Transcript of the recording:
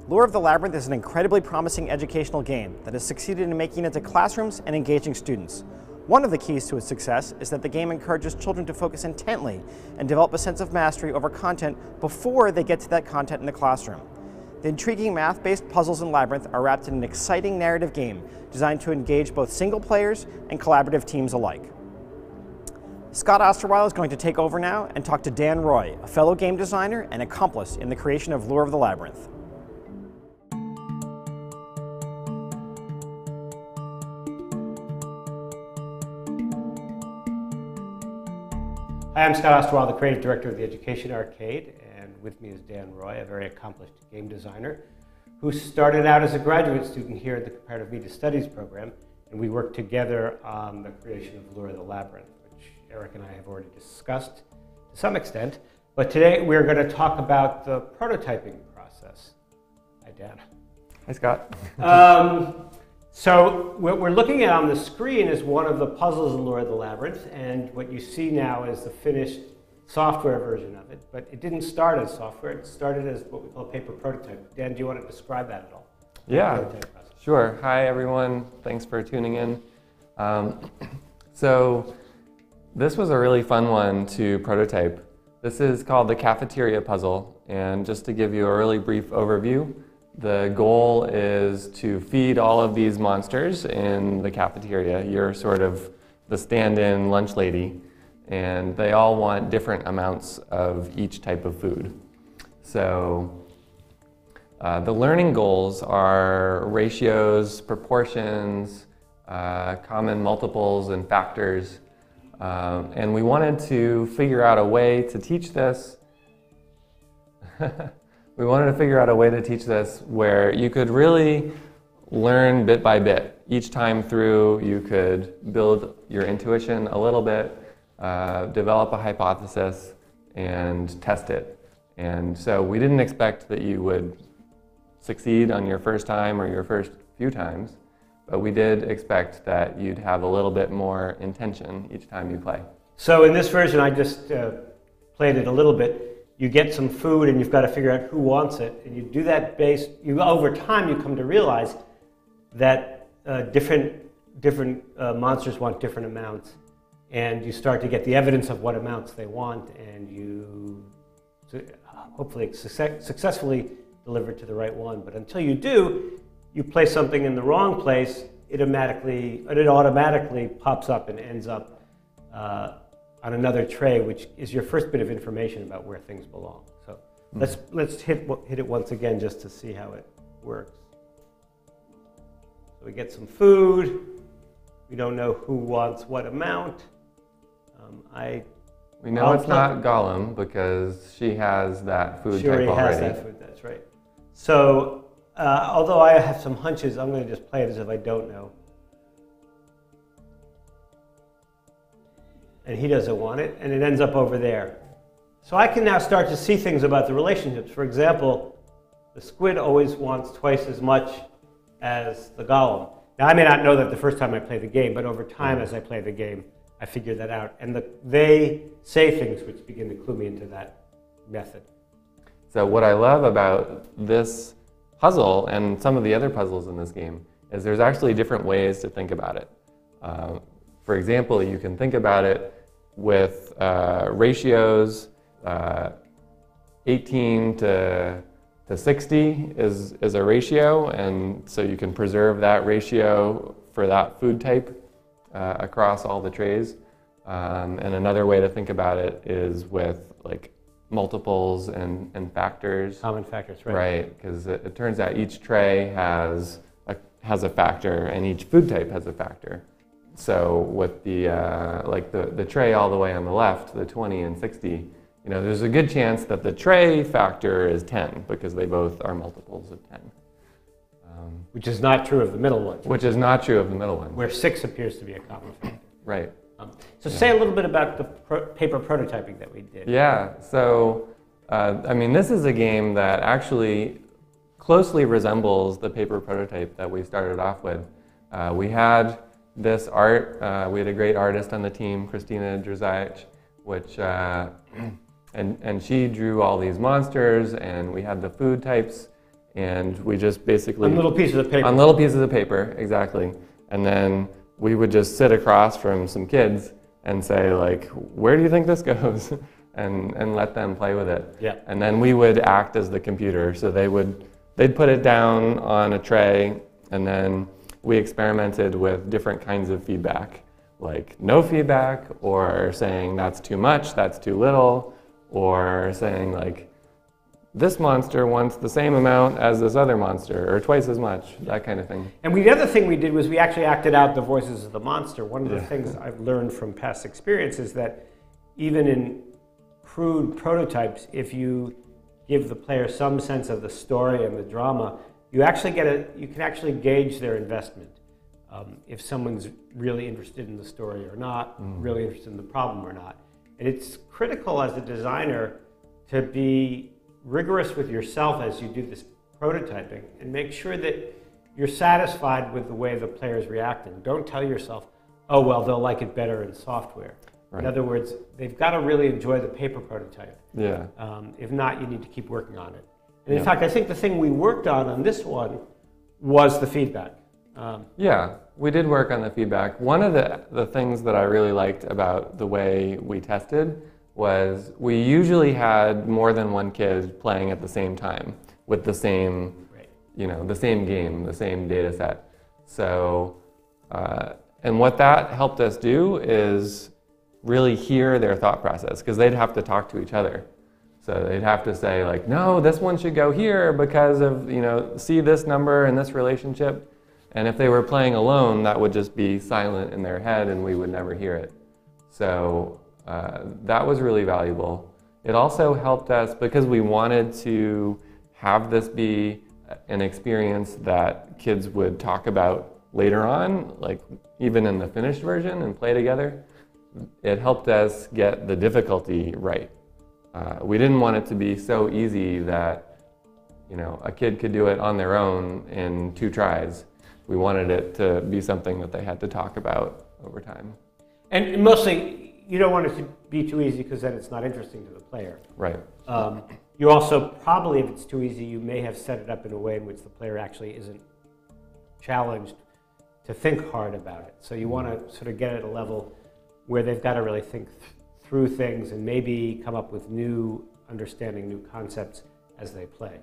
Lure of the Labyrinth is an incredibly promising educational game that has succeeded in making it to classrooms and engaging students. One of the keys to its success is that the game encourages children to focus intently and develop a sense of mastery over content before they get to that content in the classroom. The intriguing math-based puzzles in Labyrinth are wrapped in an exciting narrative game designed to engage both single players and collaborative teams alike. Scott Osterweil is going to take over now and talk to Dan Roy, a fellow game designer and accomplice in the creation of Lure of the Labyrinth. Hi, I'm Scott Osterweil, the creative director of the Education Arcade, and with me is Dan Roy, a very accomplished game designer who started out as a graduate student here at the Comparative Media Studies program, and we worked together on the creation of Lure of the Labyrinth, which Eric and I have already discussed to some extent. But today we're going to talk about the prototyping process. Hi, Dan. Hi, Scott. So what we're looking at on the screen is one of the puzzles in Lure of the Labyrinth, and what you see now is the finished software version of it. But it didn't start as software, it started as what we call a paper prototype. Dan, do you want to describe that at all? Yeah, sure. Hi, everyone. Thanks for tuning in. So this was a really fun one to prototype. This is called the cafeteria puzzle, and just to give you a really brief overview, the goal is to feed all of these monsters in the cafeteria. You're sort of the stand-in lunch lady, and they all want different amounts of each type of food. So the learning goals are ratios, proportions, common multiples, and factors. And we wanted to figure out a way to teach this where you could really learn bit by bit. Each time through, you could build your intuition a little bit, develop a hypothesis, and test it. And so we didn't expect that you would succeed on your first time or your first few times, but we did expect that you'd have a little bit more intention each time you play. So in this version, I just played it a little bit. You get some food and you've got to figure out who wants it, and you do that over time you come to realize that different monsters want different amounts, and you start to get the evidence of what amounts they want, and you hopefully successfully deliver it to the right one. But until you do, you place something in the wrong place, it automatically pops up and ends up on another tray, which is your first bit of information about where things belong. So let's hit it once again just to see how it works. So we get some food. We don't know who wants what amount. We know it's not Gollum because she has that food type already. She already has that food, that's right. So although I have some hunches, I'm going to just play it as if I don't know. And he doesn't want it, and it ends up over there. So I can now start to see things about the relationships. For example, the squid always wants twice as much as the golem. Now, I may not know that the first time I play the game, but over time as I play the game, I figure that out. And they say things which begin to clue me into that method. So what I love about this puzzle and some of the other puzzles in this game is there's actually different ways to think about it. For example, you can think about it with ratios. 18 to 60 is a ratio, and so you can preserve that ratio for that food type across all the trays. And another way to think about it is with like multiples and factors. Common factors, right? Right, because it turns out each tray has a factor, and each food type has a factor. So with the tray all the way on the left, the 20 and 60, there's a good chance that the tray factor is 10 because they both are multiples of 10. Which is not true of the middle one. Which is not true of the middle one. Where 6 appears to be a common factor. Right. Say a little bit about the paper prototyping that we did. Yeah. So, this is a game that actually closely resembles the paper prototype that we started off with. We had this art. We had a great artist on the team, Christina Drzajic, and she drew all these monsters, and we had the food types, and we just basically... On little pieces of paper. On little pieces of paper, exactly. And then we would just sit across from some kids and say, like, where do you think this goes? and let them play with it. Yeah. And then we would act as the computer. So they'd put it down on a tray, and then we experimented with different kinds of feedback, like no feedback, or saying that's too much, that's too little, or saying like, this monster wants the same amount as this other monster, or twice as much, that kind of thing. And the other thing we did was we actually acted out the voices of the monster. One of the things I've learned from past experience is that even in crude prototypes, if you give the player some sense of the story and the drama, you can actually gauge their investment. If someone's really interested in the story or not, really interested in the problem or not. And it's critical as a designer to be rigorous with yourself as you do this prototyping and make sure that you're satisfied with the way the player's reacting. Don't tell yourself, oh, well, they'll like it better in software. Right. In other words, they've got to really enjoy the paper prototype. Yeah. If not, you need to keep working on it. And in fact, I think the thing we worked on this one was the feedback. Yeah, we did work on the feedback. One of the things that I really liked about the way we tested was we usually had more than one kid playing at the same time with the same, the same game, the same data set. So, and what that helped us do is really hear their thought process, because they'd have to talk to each other. So they'd have to say like, no, this one should go here because of, see this number and this relationship. And if they were playing alone, that would just be silent in their head and we would never hear it. So that was really valuable. It also helped us because we wanted to have this be an experience that kids would talk about later on, like even in the finished version and play together. It helped us get the difficulty right. We didn't want it to be so easy that a kid could do it on their own in 2 tries. We wanted it to be something that they had to talk about over time. And mostly, you don't want it to be too easy because then it's not interesting to the player. Right. You also probably, if it's too easy, you may have set it up in a way in which the player actually isn't challenged to think hard about it. So you want to sort of get at a level where they've got to really think through things and maybe come up with new understanding, new concepts as they play.